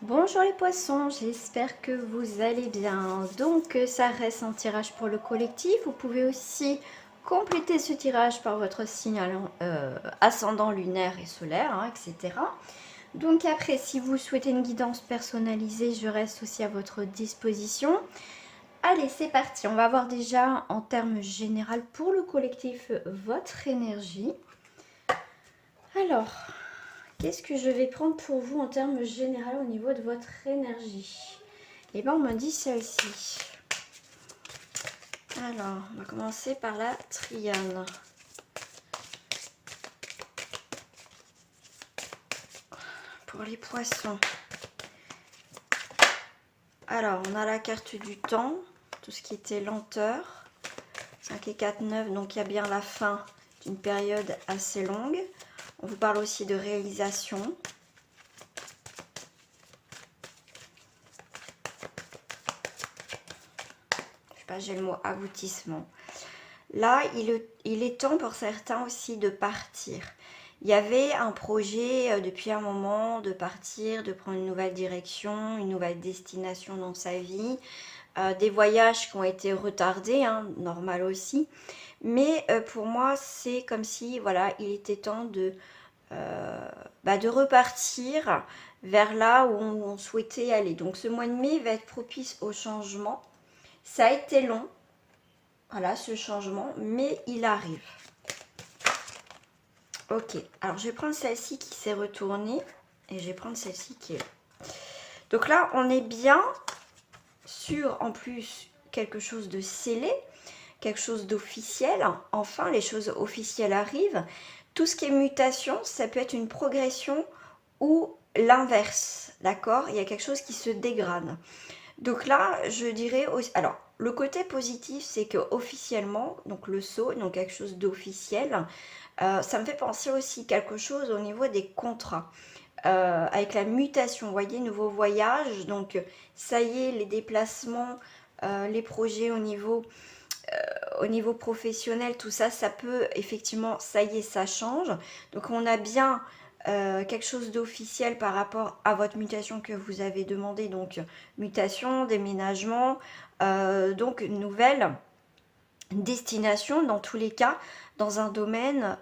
Bonjour les poissons, j'espère que vous allez bien. Donc ça reste un tirage pour le collectif. Vous pouvez aussi compléter ce tirage par votre signe ascendant lunaire et solaire, etc. Donc après, si vous souhaitez une guidance personnalisée, je reste aussi à votre disposition. Allez, c'est parti. On va voir déjà en termes généraux pour le collectif votre énergie. Alors, qu'est-ce que je vais prendre pour vous en termes généraux au niveau de votre énergie? Eh bien, on me dit celle-ci. Alors, on va commencer par la Triane. Pour les poissons. Alors, on a la carte du temps, tout ce qui était lenteur. 5 et 4, 9, donc il y a bien la fin d'une période assez longue. On vous parle aussi de réalisation. Je sais pas, j'ai le mot aboutissement. Là, il est temps pour certains aussi de partir. Il y avait un projet depuis un moment de partir, de prendre une nouvelle direction, une nouvelle destination dans sa vie. Des voyages qui ont été retardés, normal aussi. Mais pour moi, c'est comme si, voilà, il était temps de repartir vers là où on souhaitait aller. Donc ce mois de mai va être propice au changement. Ça a été long, voilà, ce changement, mais il arrive. Ok, alors je vais prendre celle-ci qui s'est retournée et je vais prendre celle-ci qui est là. Donc là, on est bien sur, en plus, quelque chose de scellé, quelque chose d'officiel. Enfin, les choses officielles arrivent. Tout ce qui est mutation, ça peut être une progression ou l'inverse, d'accord? Il y a quelque chose qui se dégrade. Donc là, je dirais aussi, alors le côté positif, c'est que officiellement, donc le saut, donc quelque chose d'officiel, ça me fait penser aussi quelque chose au niveau des contrats. Avec la mutation, vous voyez, nouveau voyage, donc ça y est, les déplacements, les projets au niveau professionnel, tout ça, ça peut effectivement, ça y est, ça change. Donc on a bien quelque chose d'officiel par rapport à votre mutation que vous avez demandé. Donc mutation, déménagement, donc une nouvelle destination dans tous les cas, dans un domaine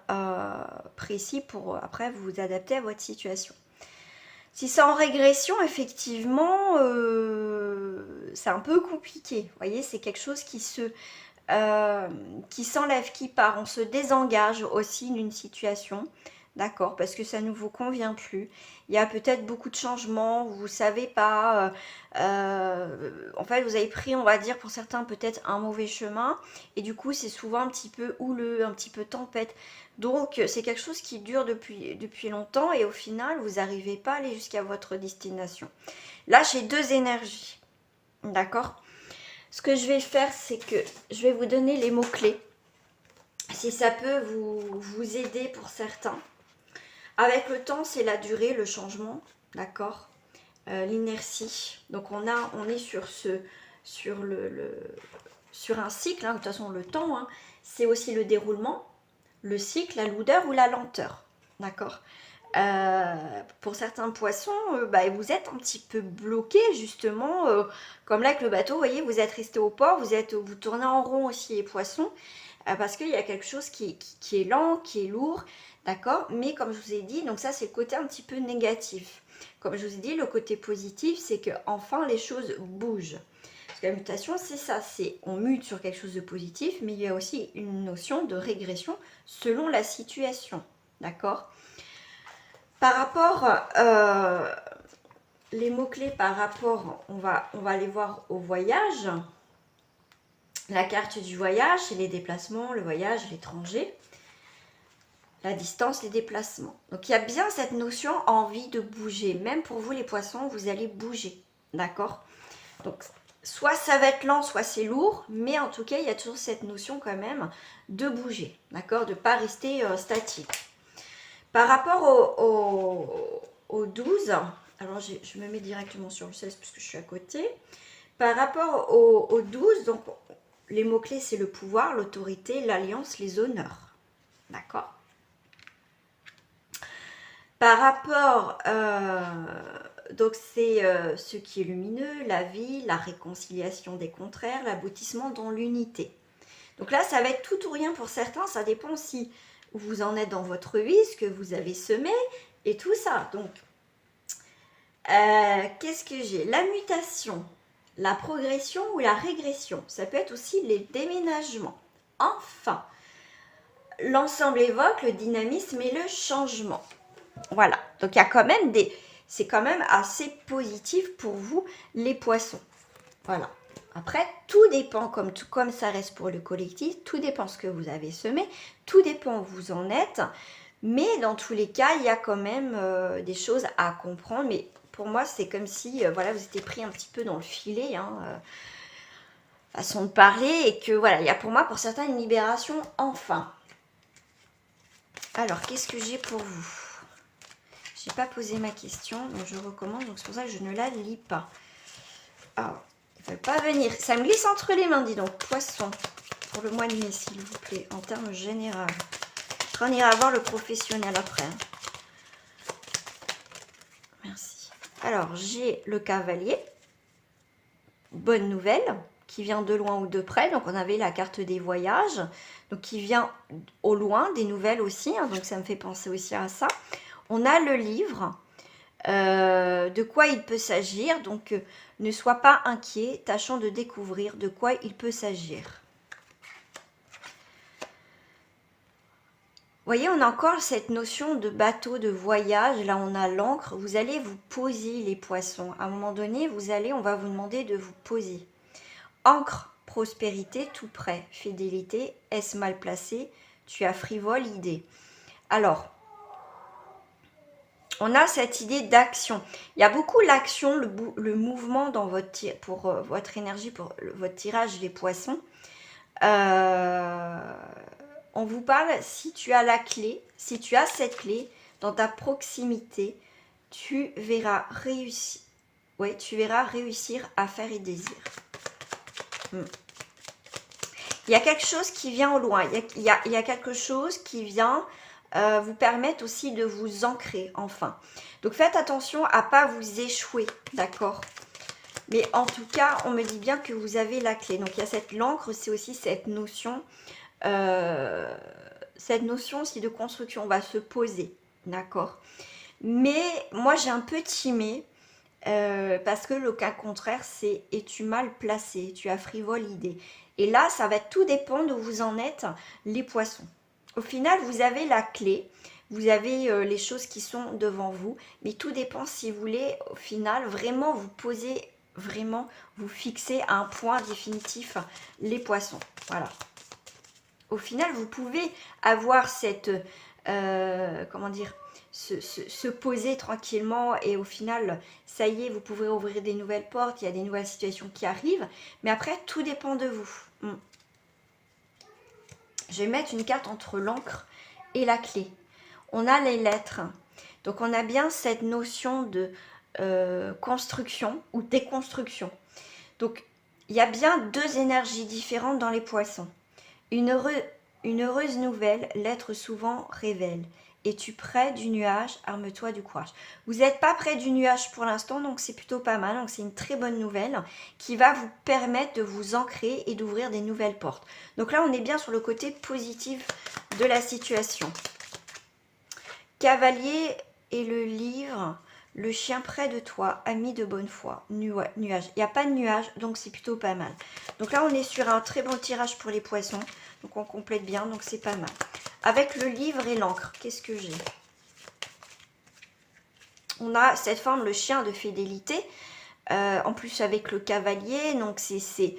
précis pour après vous adapter à votre situation. Si c'est en régression, effectivement, c'est un peu compliqué. Vous voyez, c'est quelque chose qui s'enlève, qui part. On se désengage aussi d'une situation, d'accord, parce que ça ne vous convient plus. Il y a peut-être beaucoup de changements, vous ne savez pas. En fait, vous avez pris, on va dire, pour certains, peut-être un mauvais chemin. Et du coup, c'est souvent un petit peu houleux, un petit peu tempête. Donc, c'est quelque chose qui dure depuis longtemps. Et au final, vous n'arrivez pas à aller jusqu'à votre destination. Là, j'ai deux énergies, d'accord. Ce que je vais faire, c'est que je vais vous donner les mots-clés. Si ça peut vous aider pour certains. Avec le temps, c'est la durée, le changement, d'accord, l'inertie. Donc on est sur un cycle, de toute façon le temps, c'est aussi le déroulement, le cycle, la lourdeur ou la lenteur, d'accord. Pour certains poissons, vous êtes un petit peu bloqué justement, comme là avec le bateau, vous voyez, vous êtes resté au port, vous tournez en rond aussi les poissons, parce qu'il y a quelque chose qui est lent, qui est lourd, d'accord. Mais comme je vous ai dit, donc ça c'est le côté un petit peu négatif. Comme je vous ai dit, le côté positif, c'est que enfin les choses bougent. Parce que la mutation, c'est ça, c'est on mute sur quelque chose de positif, mais il y a aussi une notion de régression selon la situation, d'accord. Par rapport, les mots-clés par rapport, on va les voir au voyage. La carte du voyage, c'est les déplacements, le voyage, l'étranger. La distance, les déplacements. Donc il y a bien cette notion envie de bouger. Même pour vous les poissons, vous allez bouger. D'accord. Donc soit ça va être lent, soit c'est lourd. Mais en tout cas, il y a toujours cette notion quand même de bouger. D'accord. De ne pas rester statique. Par rapport au 12, alors je me mets directement sur le 16 parce que je suis à côté. Par rapport au 12, donc les mots-clés, c'est le pouvoir, l'autorité, l'alliance, les honneurs. D'accord. Par rapport Donc c'est ce qui est lumineux, la vie, la réconciliation des contraires, l'aboutissement dans l'unité. Donc là, ça va être tout ou rien pour certains, ça dépend si vous en êtes dans votre vie, ce que vous avez semé et tout ça. Donc, qu'est-ce que j'ai? La mutation, la progression ou la régression. Ça peut être aussi les déménagements. Enfin, l'ensemble évoque le dynamisme et le changement. Voilà, donc il y a quand même c'est quand même assez positif pour vous, les poissons. Voilà. Après, tout dépend, comme ça reste pour le collectif, tout dépend ce que vous avez semé, tout dépend où vous en êtes. Mais dans tous les cas, il y a quand même des choses à comprendre. Mais pour moi, c'est comme si voilà, vous étiez pris un petit peu dans le filet, façon de parler, et que voilà, il y a pour moi, pour certains, une libération enfin. Alors, qu'est-ce que j'ai pour vous? Je n'ai pas posé ma question, donc je recommence. Donc c'est pour ça que je ne la lis pas. Alors, il ne veut pas venir. Ça me glisse entre les mains, dis donc. Poisson, pour le mois de mai, s'il vous plaît, en termes généraux. On ira voir le professionnel après. Merci. Alors, j'ai le cavalier. Bonne nouvelle, qui vient de loin ou de près. Donc, on avait la carte des voyages. Donc, qui vient au loin, des nouvelles aussi. Donc, ça me fait penser aussi à ça. On a le livre. De quoi il peut s'agir. Donc, ne sois pas inquiet. Tâchons de découvrir de quoi il peut s'agir. Vous voyez, on a encore cette notion de bateau, de voyage. Là, on a l'ancre. Vous allez vous poser, les poissons. À un moment donné, on va vous demander de vous poser. Ancre, prospérité, tout près. Fidélité, est-ce mal placé? Tu as frivole idée. Alors, on a cette idée d'action. Il y a beaucoup l'action, le mouvement dans pour votre énergie, pour votre tirage, les poissons. On vous parle, si tu as la clé, si tu as cette clé dans ta proximité, tu verras réussir. Oui, tu verras réussir à faire et désir. Il y a quelque chose qui vient au loin. Il y a quelque chose qui vient vous permettre aussi de vous ancrer, enfin. Donc, faites attention à ne pas vous échouer, d'accord? Mais en tout cas, on me dit bien que vous avez la clé. Donc, il y a cette l'encre, c'est aussi cette notion aussi de construction. On va se poser, d'accord? Mais moi, j'ai un peu timé parce que le cas contraire, c'est « es-tu mal placé? Tu as frivole idée ». Et là, ça va tout dépendre où vous en êtes, les poissons. Au final, vous avez la clé, vous avez les choses qui sont devant vous, mais tout dépend si vous voulez, au final, vraiment vous poser, vraiment vous fixer à un point définitif, les poissons. Voilà. Au final, vous pouvez avoir cette, comment dire, se poser tranquillement et au final, ça y est, vous pouvez ouvrir des nouvelles portes, il y a des nouvelles situations qui arrivent, mais après, tout dépend de vous. Je vais mettre une carte entre l'encre et la clé. On a les lettres. Donc, on a bien cette notion de construction ou déconstruction. Donc, il y a bien deux énergies différentes dans les poissons. Une heureuse nouvelle, l'être souvent révèle. Es-tu près du nuage? Arme-toi du courage. Vous n'êtes pas près du nuage pour l'instant, donc c'est plutôt pas mal. Donc c'est une très bonne nouvelle qui va vous permettre de vous ancrer et d'ouvrir des nouvelles portes. Donc là, on est bien sur le côté positif de la situation. Cavalier et le livre, le chien près de toi, ami de bonne foi, nuage. Il n'y a pas de nuage, donc c'est plutôt pas mal. Donc là, on est sur un très bon tirage pour les poissons. Donc on complète bien, donc c'est pas mal. Avec le livre et l'encre, qu'est-ce que j'ai? On a cette forme, le chien de fidélité. En plus avec le cavalier, donc c'est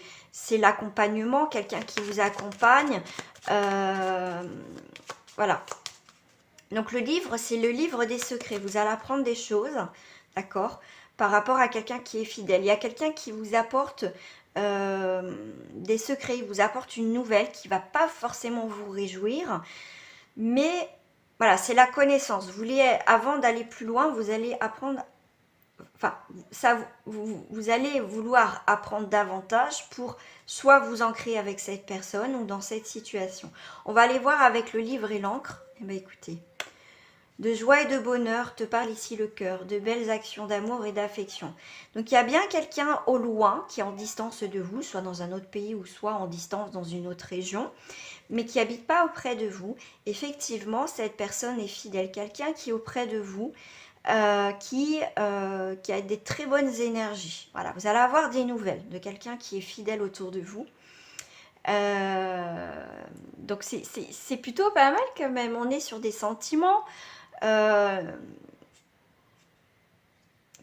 l'accompagnement, quelqu'un qui vous accompagne. Voilà. Donc le livre, c'est le livre des secrets. Vous allez apprendre des choses, d'accord, par rapport à quelqu'un qui est fidèle. Il y a quelqu'un qui vous apporte des secrets, il vous apporte une nouvelle qui ne va pas forcément vous réjouir. Mais voilà, c'est la connaissance. Avant d'aller plus loin, vous allez apprendre... Enfin, vous allez vouloir apprendre davantage pour soit vous ancrer avec cette personne ou dans cette situation. On va aller voir avec le livre et l'encre. Eh bien, écoutez... De joie et de bonheur te parle ici le cœur, de belles actions d'amour et d'affection. Donc il y a bien quelqu'un au loin qui est en distance de vous, soit dans un autre pays ou soit en distance dans une autre région, mais qui n'habite pas auprès de vous. Effectivement, cette personne est fidèle, quelqu'un qui est auprès de vous, qui a des très bonnes énergies. Voilà, vous allez avoir des nouvelles de quelqu'un qui est fidèle autour de vous. Donc c'est plutôt pas mal quand même. On est sur des sentiments.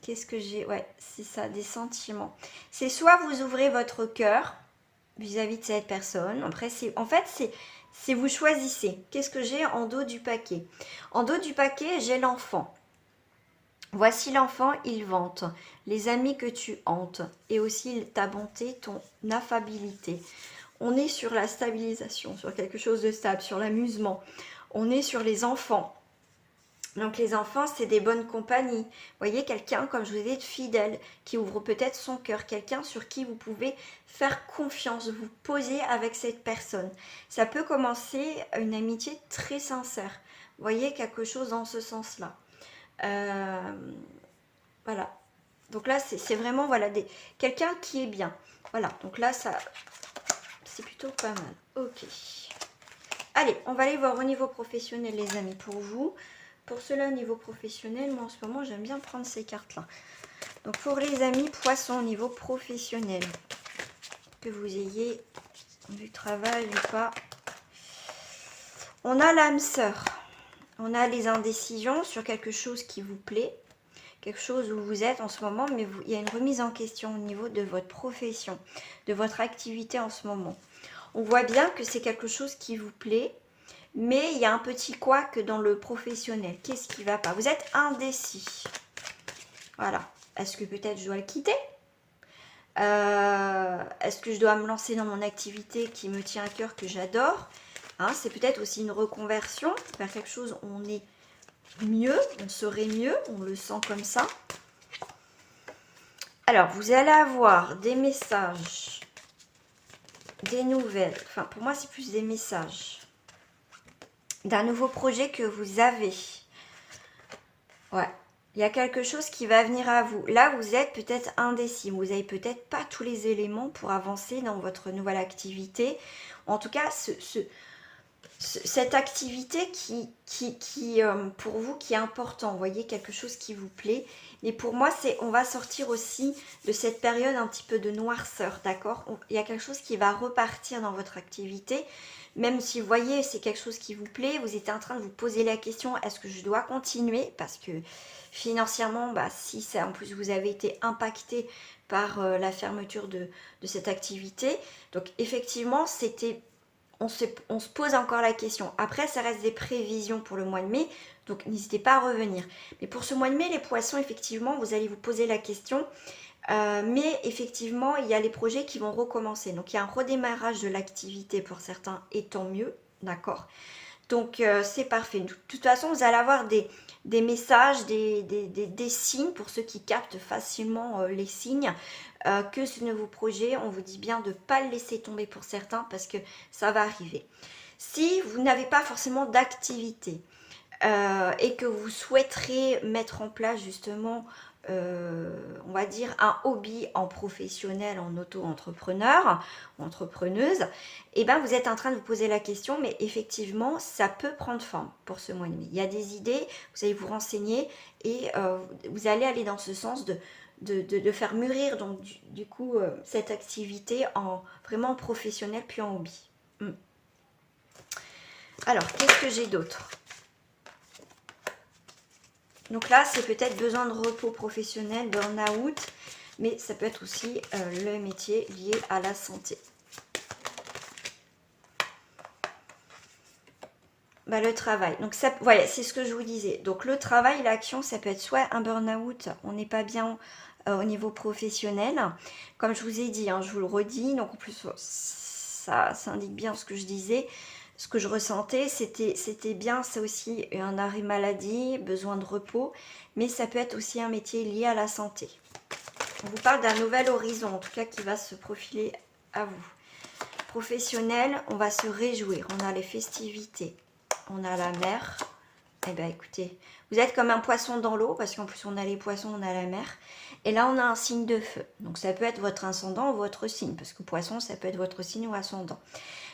Qu'est-ce que j'ai? Ouais, c'est ça, des sentiments. C'est soit vous ouvrez votre cœur vis-à-vis de cette personne. Après, c'est vous choisissez. Qu'est-ce que j'ai en dos du paquet? En dos du paquet, j'ai l'enfant. Voici l'enfant, il vante les amis que tu hantes et aussi ta bonté, ton affabilité. On est sur la stabilisation, sur quelque chose de stable, sur l'amusement. On est sur les enfants. Donc les enfants, c'est des bonnes compagnies. Vous voyez, quelqu'un, comme je vous ai dit, de fidèle, qui ouvre peut-être son cœur, quelqu'un sur qui vous pouvez faire confiance, vous poser avec cette personne. Ça peut commencer une amitié très sincère. Vous voyez, quelque chose dans ce sens-là. Voilà. Donc là, c'est vraiment voilà, quelqu'un qui est bien. Voilà, donc là, ça, c'est plutôt pas mal. Ok. Allez, on va aller voir au niveau professionnel, les amis, pour vous. Pour cela, au niveau professionnel, moi, en ce moment, j'aime bien prendre ces cartes-là. Donc, pour les amis poissons, au niveau professionnel, que vous ayez du travail ou pas. On a l'âme sœur. On a les indécisions sur quelque chose qui vous plaît. Quelque chose où vous êtes en ce moment, mais il y a une remise en question au niveau de votre profession, de votre activité en ce moment. On voit bien que c'est quelque chose qui vous plaît, mais il y a un petit couac dans le professionnel. Qu'est-ce qui ne va pas? Vous êtes indécis. Voilà. Est-ce que peut-être je dois le quitter? Est-ce que je dois me lancer dans mon activité qui me tient à cœur, que j'adore? Hein, c'est peut-être aussi une reconversion vers quelque chose où on est mieux, on serait mieux, on le sent comme ça. Alors, vous allez avoir des messages, des nouvelles. Enfin, pour moi, c'est plus des messages d'un nouveau projet que vous avez. Ouais, il y a quelque chose qui va venir à vous. Là, vous êtes peut-être indécis. Vous n'avez peut-être pas tous les éléments pour avancer dans votre nouvelle activité. En tout cas, cette activité qui pour vous, qui est important. Vous voyez, quelque chose qui vous plaît. Mais pour moi, on va sortir aussi de cette période un petit peu de noirceur, d'accord? Il y a quelque chose qui va repartir dans votre activité. Même si vous voyez, c'est quelque chose qui vous plaît, vous êtes en train de vous poser la question, est-ce que je dois continuer? Parce que financièrement, si ça, en plus vous avez été impacté par la fermeture de cette activité. Donc effectivement, on se pose encore la question. Après, ça reste des prévisions pour le mois de mai, donc n'hésitez pas à revenir. Mais pour ce mois de mai, les poissons, effectivement, vous allez vous poser la question. Mais effectivement, il y a les projets qui vont recommencer. Donc, il y a un redémarrage de l'activité pour certains, et tant mieux, d'accord? Donc, c'est parfait. De toute façon, vous allez avoir des messages, des signes pour ceux qui captent facilement les signes. Que ce nouveau projet, on vous dit bien de ne pas le laisser tomber pour certains parce que ça va arriver. Si vous n'avez pas forcément d'activité et que vous souhaiterez mettre en place justement, on va dire, un hobby en professionnel, en auto-entrepreneur ou entrepreneuse, et ben vous êtes en train de vous poser la question, mais effectivement, ça peut prendre forme pour ce mois de mai. Il y a des idées, vous allez vous renseigner et vous allez aller dans ce sens de faire mûrir donc du coup cette activité en vraiment professionnel puis en hobby. Alors, qu'est-ce que j'ai d'autre? Donc là, c'est peut-être besoin de repos professionnel, burn-out, mais ça peut être aussi le métier lié à la santé. Le travail. Donc ça, voilà, c'est ce que je vous disais. Donc le travail, l'action, ça peut être soit un burn-out, on n'est pas bien au niveau professionnel. Comme je vous ai dit, je vous le redis, donc en plus ça indique bien ce que je disais. Ce que je ressentais, c'était bien, c'est aussi un arrêt maladie, besoin de repos, mais ça peut être aussi un métier lié à la santé. On vous parle d'un nouvel horizon, en tout cas qui va se profiler à vous. Professionnel, on va se réjouir, on a les festivités, on a la mer, Eh bien, écoutez, vous êtes comme un poisson dans l'eau, parce qu'en plus, on a les poissons, on a la mer. Et là, on a un signe de feu. Donc, ça peut être votre ascendant ou votre signe, parce que poisson, ça peut être votre signe ou ascendant.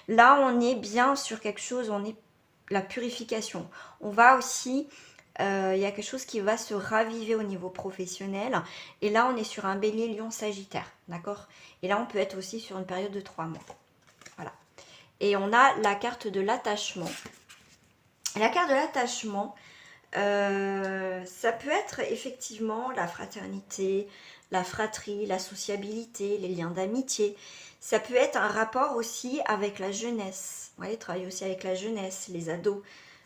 Là, on est bien sur quelque chose, on est la purification. On va aussi, il y a quelque chose qui va se raviver au niveau professionnel. Et là, on est sur un bélier, lion, sagittaire, d'accord? Et là, on peut être aussi sur une période de 3 mois. Voilà. Et on a la carte de l'attachement. La carte de l'attachement, ça peut être effectivement la fraternité, la fratrie, la sociabilité, les liens d'amitié. Ça peut être un rapport aussi avec la jeunesse. Vous voyez, travailler aussi avec la jeunesse, les ados.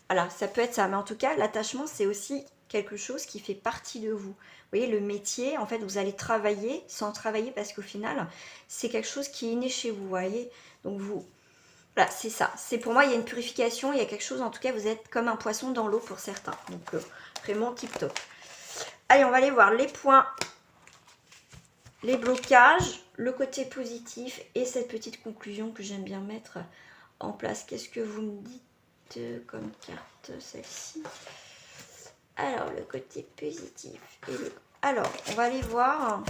Voilà, ça peut être ça. Mais en tout cas, l'attachement, c'est aussi quelque chose qui fait partie de vous. Vous voyez, le métier, en fait, vous allez travailler sans travailler parce qu'au final, c'est quelque chose qui est né chez vous, vous voyez. Donc, voilà, c'est ça. C'est pour moi, il y a une purification, il y a quelque chose, en tout cas, vous êtes comme un poisson dans l'eau pour certains. Donc, vraiment tip top. Allez, on va aller voir les points, les blocages, le côté positif et cette petite conclusion que j'aime bien mettre en place. Qu'est-ce que vous me dites comme carte, celle-ci? Alors, le côté positif. Alors, on va aller voir.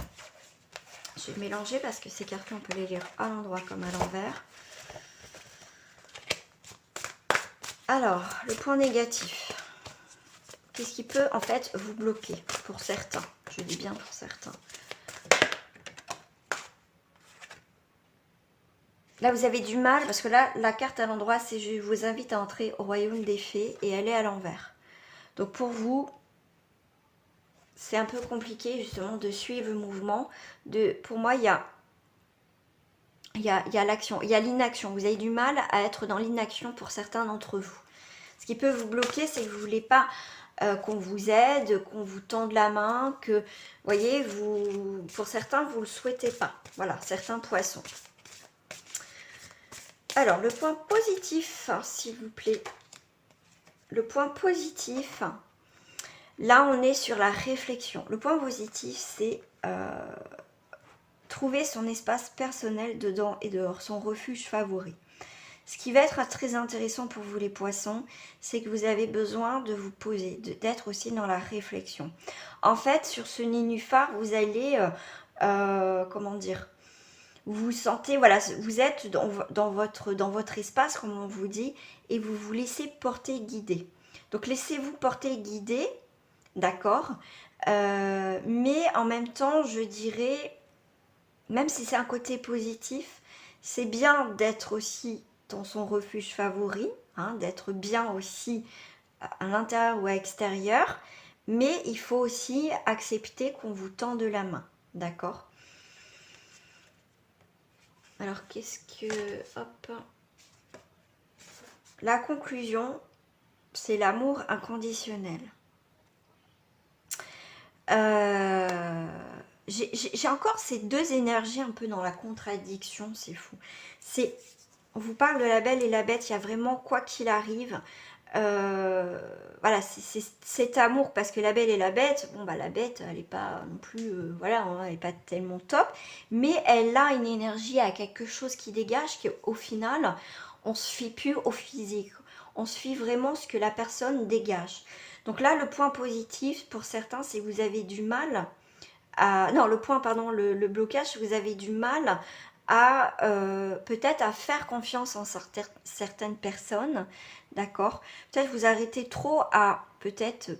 Je vais mélanger parce que ces cartes, on peut les lire à l'endroit comme à l'envers. Alors, le point négatif. Qu'est-ce qui peut en fait vous bloquer pour certains? Je dis bien pour certains. Là, vous avez du mal parce que là, la carte à l'endroit, c'est je vous invite à entrer au royaume des fées et elle est à l'envers. Donc pour vous, c'est un peu compliqué justement de suivre le mouvement. Pour moi, il y a l'action, il y a l'inaction. Vous avez du mal à être dans l'inaction pour certains d'entre vous. Ce qui peut vous bloquer, c'est que vous ne voulez pas qu'on vous aide, qu'on vous tende la main, que, vous voyez, pour certains, vous ne le souhaitez pas. Voilà, certains poissons. Alors, le point positif, s'il vous plaît. Le point positif, là, on est sur la réflexion. Le point positif, c'est trouver son espace personnel dedans et dehors, son refuge favori. Ce qui va être très intéressant pour vous les poissons, c'est que vous avez besoin de vous poser, d'être aussi dans la réflexion. En fait, sur ce nénuphar, vous allez, comment dire, vous vous sentez, voilà, vous êtes dans votre espace, comme on vous dit, et vous vous laissez porter guider. Donc laissez-vous porter guider, d'accord, mais en même temps, je dirais, même si c'est un côté positif, c'est bien d'être aussi dans son refuge favori, hein, d'être bien aussi à l'intérieur ou à l'extérieur, mais il faut aussi accepter qu'on vous tende la main, d'accord? Alors qu'est-ce que... Hop. La conclusion, c'est l'amour inconditionnel. J'ai encore ces deux énergies un peu dans la contradiction, c'est fou. On vous parle de la belle et la bête, il y a vraiment quoi qu'il arrive. Voilà, c'est cet amour, parce que la belle et la bête, bon bah la bête, elle n'est pas non plus, voilà, elle n'est pas tellement top, mais elle a une énergie, à quelque chose qui dégage, qu'au final, on se fie plus au physique, on se fie vraiment ce que la personne dégage. Donc là, le point positif pour certains, c'est que vous avez du mal à... Non, le blocage, vous avez du mal à peut-être à faire confiance en certaines personnes, d'accord? Peut-être vous arrêtez trop à peut-être...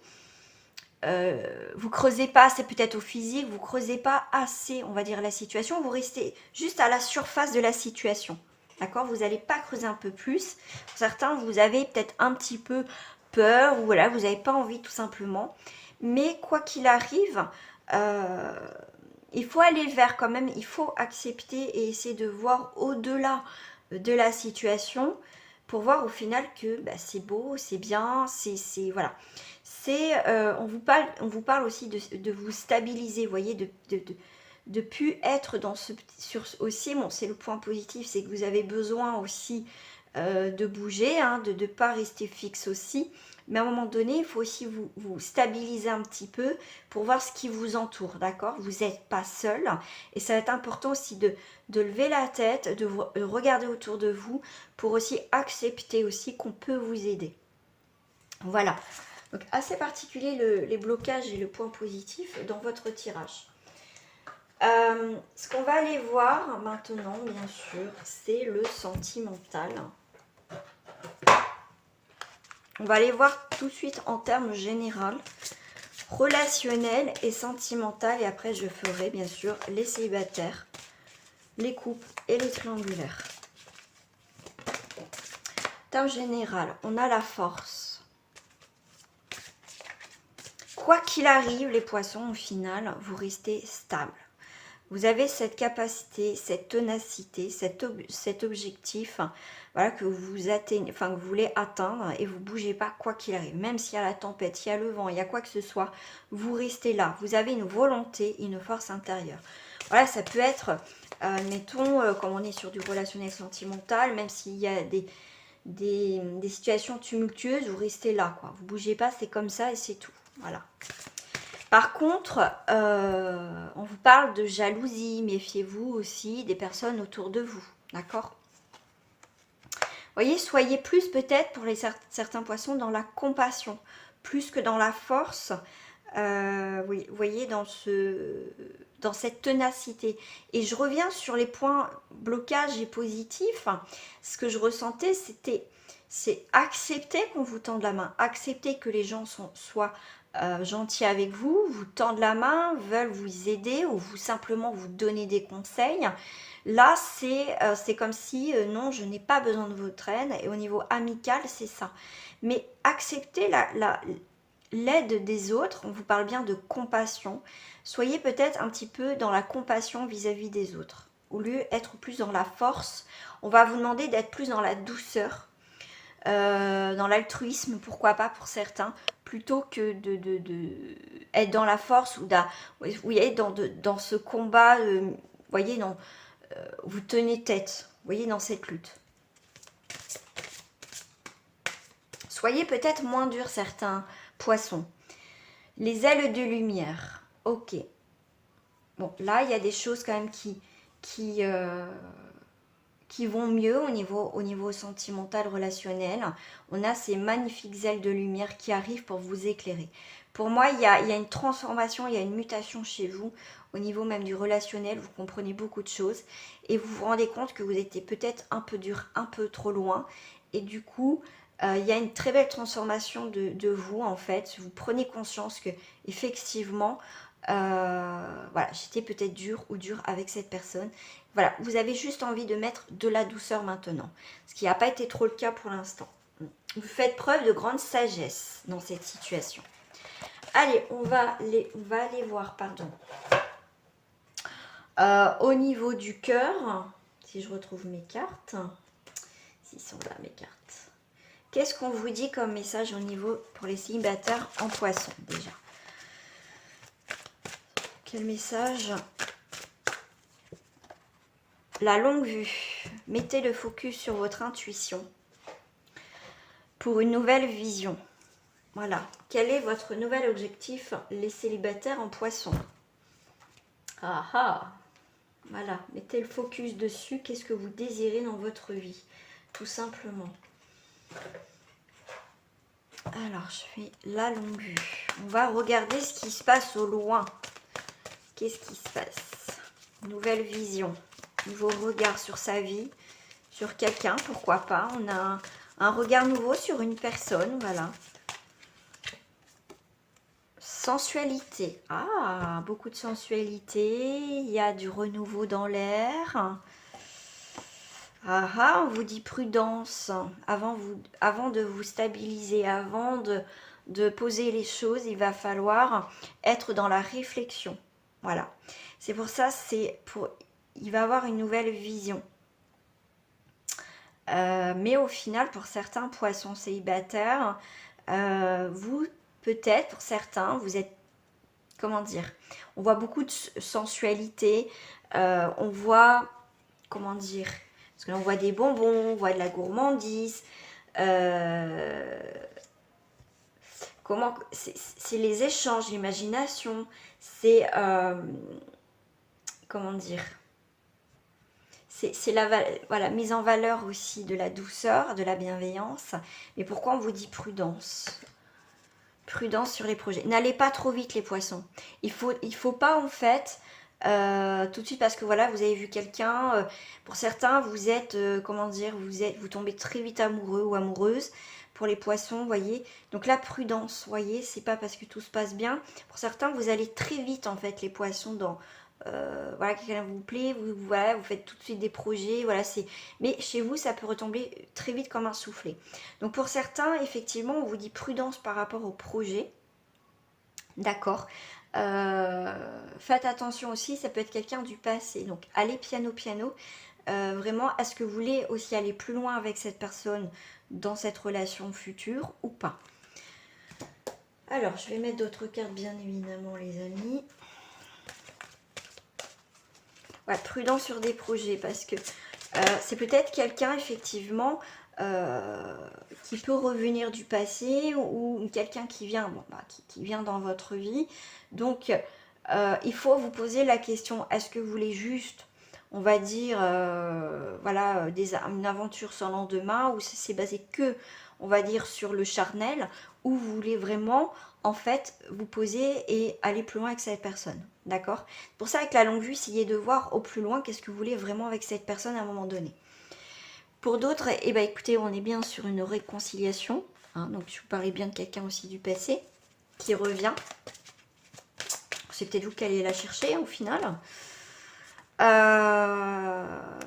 vous creusez pas assez peut-être au physique, vous creusez pas assez, on va dire, la situation, vous restez juste à la surface de la situation, d'accord? Vous n'allez pas creuser un peu plus. Pour certains, vous avez peut-être un petit peu peur, ou voilà, vous n'avez pas envie tout simplement. Mais quoi qu'il arrive, il faut aller vers quand même, il faut accepter et essayer de voir au-delà de la situation pour voir au final que bah, c'est beau, c'est bien, c'est voilà. On vous parle aussi de vous stabiliser, vous voyez, de plus être dans aussi, bon, c'est le point positif, c'est que vous avez besoin aussi de bouger, hein, de ne pas rester fixe aussi. Mais à un moment donné, il faut aussi vous stabiliser un petit peu pour voir ce qui vous entoure, d'accord? Vous n'êtes pas seul. Et ça va être important aussi de lever la tête, de regarder autour de vous pour aussi accepter aussi qu'on peut vous aider. Voilà. Donc assez particulier les blocages et le point positif dans votre tirage. Ce qu'on va aller voir maintenant, bien sûr, c'est le sentimental. On va aller voir tout de suite en termes généraux, relationnel et sentimental. Et après, je ferai bien sûr les célibataires, les couples et les triangulaires. En termes généraux, on a la force. Quoi qu'il arrive, les poissons, au final, vous restez stable. Vous avez cette capacité, cette ténacité, cet objectif, voilà, que vous atteignez, enfin que vous voulez atteindre et vous ne bougez pas quoi qu'il arrive. Même s'il y a la tempête, il y a le vent, il y a quoi que ce soit, vous restez là. Vous avez une volonté, une force intérieure. Voilà, ça peut être, mettons, comme on est sur du relationnel sentimental, même s'il y a des situations tumultueuses, vous restez là, quoi. Vous ne bougez pas, c'est comme ça et c'est tout. Voilà. Par contre, on vous parle de jalousie. Méfiez-vous aussi des personnes autour de vous. D'accord? Voyez, soyez plus peut-être pour certains poissons dans la compassion, plus que dans la force. Oui, vous voyez, dans cette ténacité. Et je reviens sur les points blocages et positifs. Ce que je ressentais, c'est accepter qu'on vous tende la main, accepter que les gens soient gentils avec vous, vous tendent la main, veulent vous aider ou simplement vous donner des conseils. Là, c'est comme si, non, je n'ai pas besoin de votre aide. Et au niveau amical, c'est ça. Mais accepter l'aide des autres, on vous parle bien de compassion. Soyez peut-être un petit peu dans la compassion vis-à-vis des autres. Au lieu d'être plus dans la force, on va vous demander d'être plus dans la douceur, dans l'altruisme, pourquoi pas pour certains, plutôt que être dans la force ou dans ce combat, vous voyez, vous tenez tête, vous voyez, dans cette lutte. Soyez peut-être moins durs, certains poissons. Les ailes de lumière, ok. Bon, là, il y a des choses quand même qui vont mieux au niveau sentimental, relationnel. On a ces magnifiques ailes de lumière qui arrivent pour vous éclairer. Pour moi, il y a une transformation, il y a une mutation chez vous, au niveau même du relationnel. Vous comprenez beaucoup de choses et vous vous rendez compte que vous étiez peut-être un peu dur, un peu trop loin. Et du coup, il y a une très belle transformation de vous, en fait. Vous prenez conscience que, effectivement, voilà, j'étais peut-être dur ou dur avec cette personne. Voilà, vous avez juste envie de mettre de la douceur maintenant, ce qui n'a pas été trop le cas pour l'instant. Vous faites preuve de grande sagesse dans cette situation. Allez, on va aller voir, pardon. Au niveau du cœur, si je retrouve mes cartes, s'ils sont là mes cartes. Qu'est-ce qu'on vous dit comme message au niveau pour les célibataires en poisson déjà? Quel message? La longue vue. Mettez le focus sur votre intuition pour une nouvelle vision. Voilà. Quel est votre nouvel objectif, les célibataires en poisson? Ah ah. Voilà. Mettez le focus dessus. Qu'est-ce que vous désirez dans votre vie? Tout simplement. Alors, je fais la longue vue. On va regarder ce qui se passe au loin. Qu'est-ce qui se passe? Nouvelle vision. Nouveau regard sur sa vie, sur quelqu'un, pourquoi pas. On a un regard nouveau sur une personne, voilà. Sensualité. Ah, beaucoup de sensualité. Il y a du renouveau dans l'air. Ah ah, on vous dit prudence. Avant de vous stabiliser, avant de poser les choses, il va falloir être dans la réflexion. Voilà. C'est pour ça, il va avoir une nouvelle vision. Mais au final, pour certains poissons célibataires, vous, peut-être, pour certains, vous êtes, comment dire, on voit beaucoup de sensualité, on voit, comment dire, parce que là, on voit des bonbons, on voit de la gourmandise, c'est les échanges, l'imagination, c'est, comment dire, c'est la mise en valeur aussi de la douceur, de la bienveillance. Mais pourquoi on vous dit prudence? Prudence sur les projets. N'allez pas trop vite les poissons. Il faut pas en fait tout de suite, parce que voilà, vous avez vu quelqu'un, pour certains vous êtes, comment dire, vous tombez très vite amoureux ou amoureuse. Pour les poissons, vous voyez, donc la prudence, vous voyez, c'est pas parce que tout se passe bien. Pour certains, vous allez très vite en fait les poissons dans voilà, quelqu'un vous plaît, voilà, vous faites tout de suite des projets, voilà, mais chez vous ça peut retomber très vite comme un soufflet. Donc pour certains, effectivement, on vous dit prudence par rapport au projet, d'accord. Faites attention aussi, ça peut être quelqu'un du passé, donc allez piano vraiment, est-ce que vous voulez aussi aller plus loin avec cette personne dans cette relation future ou pas? Alors je vais mettre d'autres cartes bien évidemment les amis. Ouais, prudent sur des projets, parce que c'est peut-être quelqu'un effectivement qui peut revenir du passé, ou quelqu'un qui vient, qui vient dans votre vie. Donc il faut vous poser la question, est-ce que vous voulez juste, on va dire, voilà, une aventure sans lendemain, ou c'est basé que, on va dire, sur le charnel, ou vous voulez vraiment en fait vous poser et aller plus loin avec cette personne, d'accord? Pour ça, avec la longue vue, essayez de voir au plus loin qu'est-ce que vous voulez vraiment avec cette personne à un moment donné. Pour d'autres, eh ben, écoutez, on est bien sur une réconciliation, hein, donc je vous parlais bien de quelqu'un aussi du passé qui revient. C'est peut-être vous qui allez la chercher au final.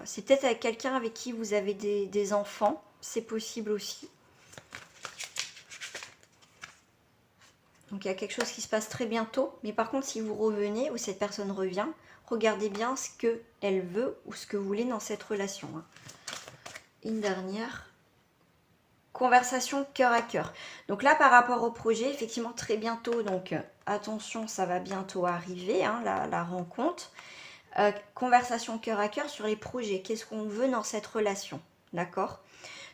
C'est peut-être avec quelqu'un avec qui vous avez des enfants, c'est possible aussi. Donc il y a quelque chose qui se passe très bientôt. Mais par contre, si vous revenez ou cette personne revient, regardez bien ce qu'elle veut ou ce que vous voulez dans cette relation. Une dernière. Conversation cœur à cœur. Donc là, par rapport au projet, effectivement, très bientôt. Donc attention, ça va bientôt arriver, hein, la rencontre. Conversation cœur à cœur sur les projets. Qu'est-ce qu'on veut dans cette relation? D'accord?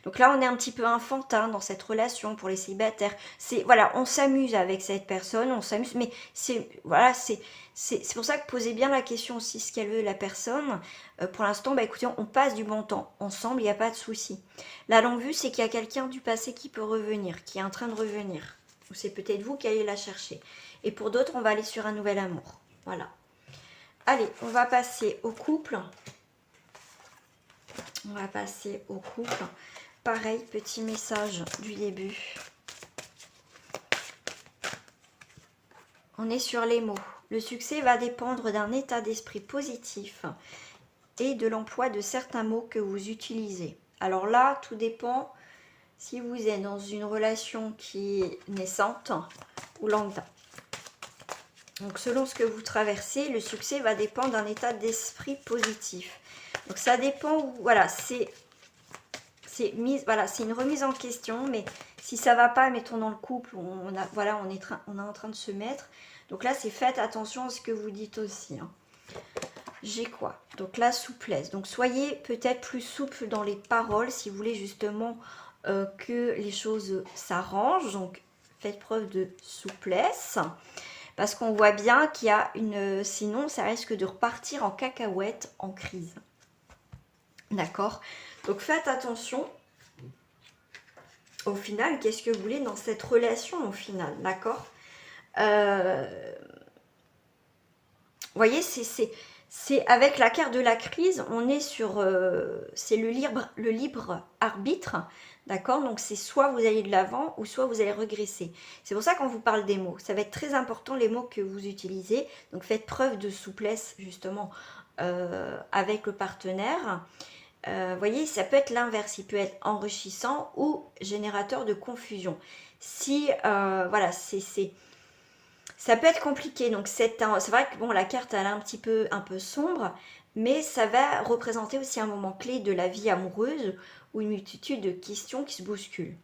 Donc là, on est un petit peu enfantin dans cette relation pour les célibataires. Voilà, on s'amuse avec cette personne, on s'amuse, mais c'est pour ça que posez bien la question aussi ce qu'elle veut la personne. Pour l'instant, bah écoutez, on passe du bon temps ensemble, il n'y a pas de souci. La longue vue, c'est qu'il y a quelqu'un du passé qui peut revenir, qui est en train de revenir. Ou c'est peut-être vous qui allez la chercher. Et pour d'autres, on va aller sur un nouvel amour. Voilà. Allez, on va passer au couple. On va passer au couple. Pareil, petit message du début. On est sur les mots. Le succès va dépendre d'un état d'esprit positif et de l'emploi de certains mots que vous utilisez. Alors là, tout dépend si vous êtes dans une relation qui est naissante ou lambda. Donc selon ce que vous traversez, le succès va dépendre d'un état d'esprit positif. Donc ça dépend, voilà, c'est une remise en question, mais si ça va pas, mettons dans le couple, on est en train de se mettre. Donc là, c'est faites attention à ce que vous dites aussi. Hein. J'ai quoi? Donc la souplesse. Donc soyez peut-être plus souple dans les paroles si vous voulez justement que les choses s'arrangent. Donc faites preuve de souplesse. Parce qu'on voit bien qu'il y a sinon, ça risque de repartir en cacahuète, en crise. D'accord? Donc faites attention. Au final, qu'est-ce que vous voulez dans cette relation au final? D'accord? Vous voyez, c'est avec la carte de la crise, on est sur... c'est le libre arbitre. D'accord? Donc c'est soit vous allez de l'avant ou soit vous allez regresser. C'est pour ça qu'on vous parle des mots. Ça va être très important les mots que vous utilisez. Donc faites preuve de souplesse justement avec le partenaire. Vous voyez, ça peut être l'inverse, il peut être enrichissant ou générateur de confusion. Si, voilà, ça peut être compliqué. Donc c'est vrai que bon, la carte elle est un peu sombre, mais ça va représenter aussi un moment clé de la vie amoureuse ou une multitude de questions qui se bousculent.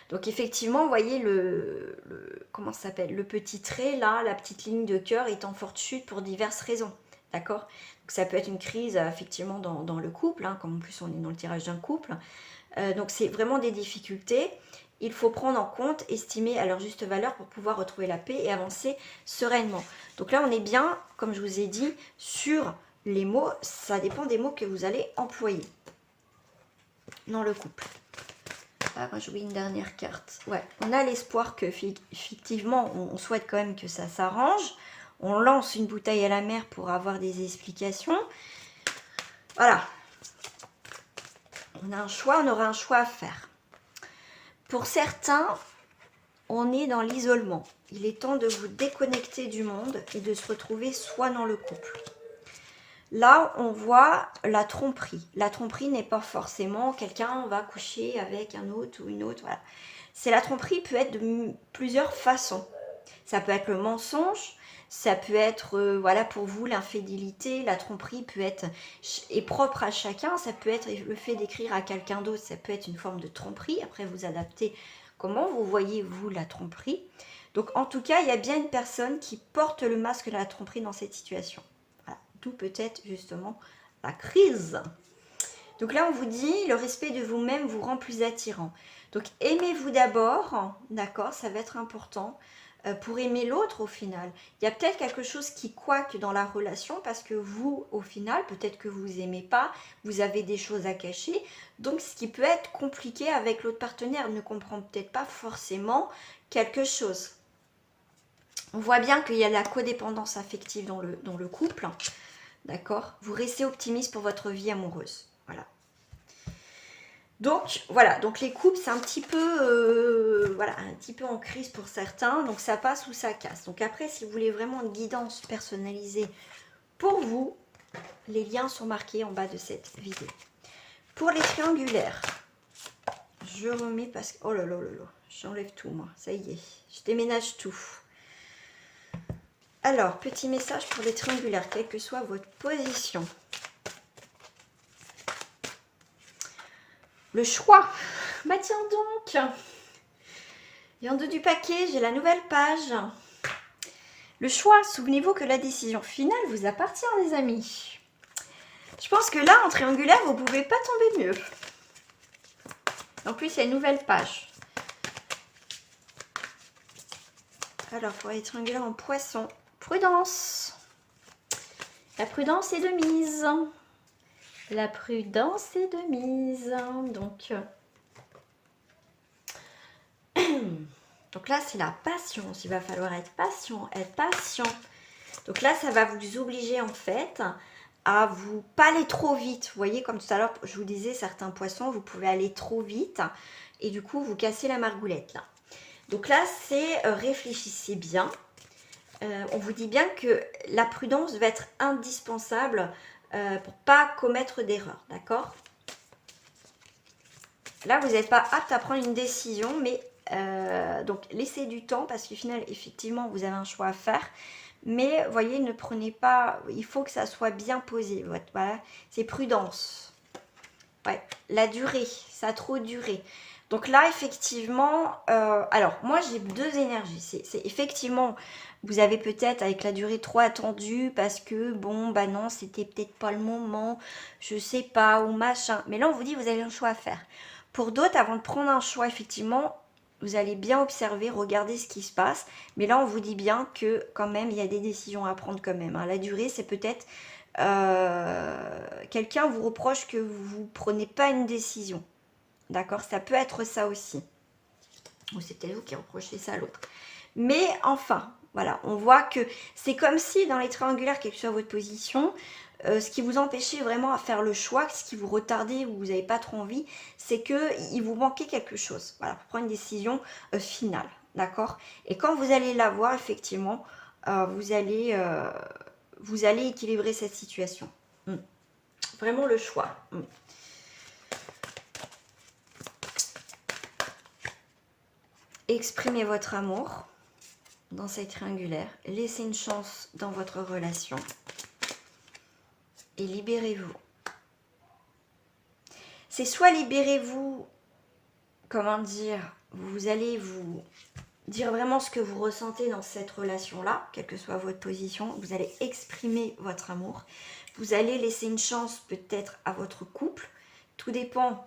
Donc effectivement, vous voyez comment ça s'appelle, le petit trait là, la petite ligne de cœur est en forte chute pour diverses raisons. D'accord? Donc ça peut être une crise effectivement dans le couple, hein, comme en plus on est dans le tirage d'un couple. Donc c'est vraiment des difficultés. Il faut prendre en compte, estimer à leur juste valeur pour pouvoir retrouver la paix et avancer sereinement. Donc là on est bien, comme je vous ai dit, sur les mots. Ça dépend des mots que vous allez employer dans le couple. Ah, moi, je jouais une dernière carte. Ouais, on a l'espoir que, effectivement, on souhaite quand même que ça s'arrange. On lance une bouteille à la mer pour avoir des explications. Voilà. On a un choix, on aura un choix à faire. Pour certains, on est dans l'isolement. Il est temps de vous déconnecter du monde et de se retrouver soi dans le couple. Là, on voit la tromperie. La tromperie n'est pas forcément quelqu'un va coucher avec un autre ou une autre. Voilà. C'est la tromperie peut être de plusieurs façons. Ça peut être le mensonge, ça peut être, voilà, pour vous, l'infidélité. La tromperie peut être est propre à chacun. Ça peut être le fait d'écrire à quelqu'un d'autre. Ça peut être une forme de tromperie. Après, vous adaptez comment vous voyez, vous, la tromperie. Donc, en tout cas, il y a bien une personne qui porte le masque de la tromperie dans cette situation. Voilà. D'où peut-être, justement, la crise. Donc là, on vous dit, le respect de vous-même vous rend plus attirant. Donc, aimez-vous d'abord, d'accord, ça va être important pour aimer l'autre au final. Il y a peut-être quelque chose qui couaque dans la relation parce que vous, au final, peut-être que vous n'aimez pas, vous avez des choses à cacher. Donc, ce qui peut être compliqué avec l'autre partenaire ne comprend peut-être pas forcément quelque chose. On voit bien qu'il y a de la codépendance affective dans le couple, d'accord. Vous restez optimiste pour votre vie amoureuse, voilà. Donc voilà, donc les couples c'est un petit peu voilà, un petit peu en crise pour certains, donc ça passe ou ça casse. Donc après, si vous voulez vraiment une guidance personnalisée pour vous, les liens sont marqués en bas de cette vidéo. Pour les triangulaires, je remets parce que oh là là là là, j'enlève tout moi, ça y est, je déménage tout. Alors, petit message pour les triangulaires, quelle que soit votre position. Le choix. Bah tiens donc. Et en dos du paquet, j'ai la nouvelle page. Le choix, souvenez-vous que la décision finale vous appartient, les amis. Je pense que là, en triangulaire, vous ne pouvez pas tomber mieux. En plus, il y a une nouvelle page. Alors, pour les triangulaires en poisson, prudence. La prudence est de mise. La prudence est de mise. Donc là, c'est la patience. Il va falloir être patient, être patient. Donc là, ça va vous obliger en fait à vous pas aller trop vite. Vous voyez, comme tout à l'heure, je vous disais, certains poissons, vous pouvez aller trop vite et du coup, vous cassez la margoulette là. Donc là, c'est réfléchissez bien. On vous dit bien que la prudence va être indispensable pour pas commettre d'erreur, d'accord? Là, vous n'êtes pas apte à prendre une décision, mais donc laissez du temps parce qu'au final, effectivement, vous avez un choix à faire. Mais voyez, ne prenez pas, il faut que ça soit bien posé. Voilà, c'est prudence. Ouais, la durée, ça a trop duré. Donc là, effectivement, alors moi j'ai deux énergies. C'est effectivement, vous avez peut-être avec la durée trop attendue parce que bon, bah non, c'était peut-être pas le moment, je sais pas, ou machin. Mais là, on vous dit, vous avez un choix à faire. Pour d'autres, avant de prendre un choix, effectivement, vous allez bien observer, regarder ce qui se passe. Mais là, on vous dit bien que quand même, il y a des décisions à prendre quand même. Hein. La durée, c'est peut-être quelqu'un vous reproche que vous ne prenez pas une décision. D'accord? Ça peut être ça aussi. Ou c'est peut-être vous qui reprochez ça à l'autre. Mais enfin, voilà, on voit que c'est comme si dans les triangulaires, quelle que soit votre position, ce qui vous empêchait vraiment à faire le choix, ce qui vous retardait ou vous n'avez pas trop envie, c'est qu'il vous manquait quelque chose. Voilà, pour prendre une décision finale. D'accord? Et quand vous allez l'avoir, effectivement, vous allez équilibrer cette situation. Vraiment le choix. Exprimez votre amour dans cette triangulaire. Laissez une chance dans votre relation. Et libérez-vous. C'est soit libérez-vous, comment dire, vous allez vous dire vraiment ce que vous ressentez dans cette relation-là, quelle que soit votre position, vous allez exprimer votre amour. Vous allez laisser une chance peut-être à votre couple. Tout dépend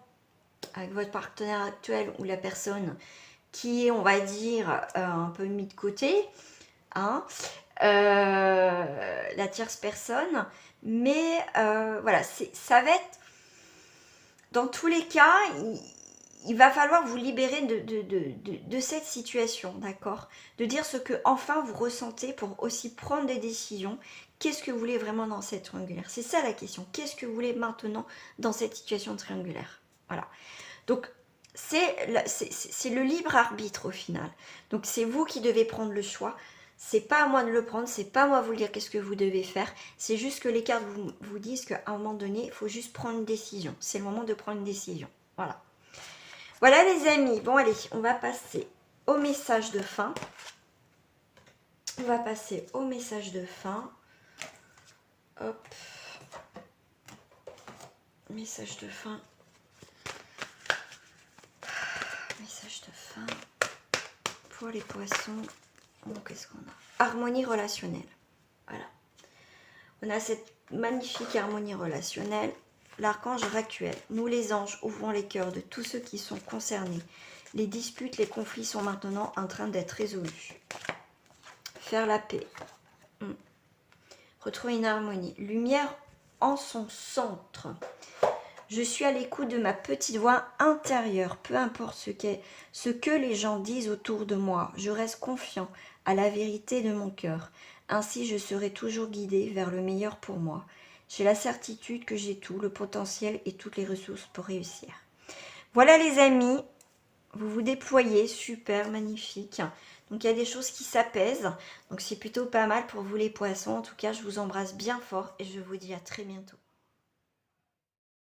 avec votre partenaire actuel ou la personne qui est, on va dire, un peu mis de côté, hein, la tierce personne. Mais voilà, ça va être, dans tous les cas, il va falloir vous libérer de cette situation, d'accord? De dire ce que enfin vous ressentez pour aussi prendre des décisions. Qu'est-ce que vous voulez vraiment dans cette triangulaire? C'est ça la question. Qu'est-ce que vous voulez maintenant dans cette situation triangulaire? Voilà. Donc, c'est le libre arbitre au final. Donc, c'est vous qui devez prendre le choix. C'est pas à moi de le prendre, c'est pas à moi de vous dire qu'est-ce que vous devez faire. C'est juste que les cartes vous disent qu'à un moment donné, il faut juste prendre une décision. C'est le moment de prendre une décision. Voilà. Voilà les amis. Bon, allez, on va passer au message de fin. On va passer au message de fin. Hop. Message de fin. Message de fin. Pour les poissons. Donc, qu'est-ce qu'on a? Harmonie relationnelle. Voilà. On a cette magnifique harmonie relationnelle. L'archange Raquel. Nous les anges ouvrons les cœurs de tous ceux qui sont concernés. Les disputes, les conflits sont maintenant en train d'être résolus. Faire la paix. Retrouver une harmonie. Lumière en son centre. Je suis à l'écoute de ma petite voix intérieure. Peu importe ce que les gens disent autour de moi. Je reste confiant à la vérité de mon cœur. Ainsi, je serai toujours guidée vers le meilleur pour moi. J'ai la certitude que j'ai tout, le potentiel et toutes les ressources pour réussir. Voilà les amis, vous vous déployez, super, magnifique. Donc il y a des choses qui s'apaisent, donc c'est plutôt pas mal pour vous les poissons. En tout cas, je vous embrasse bien fort et je vous dis à très bientôt.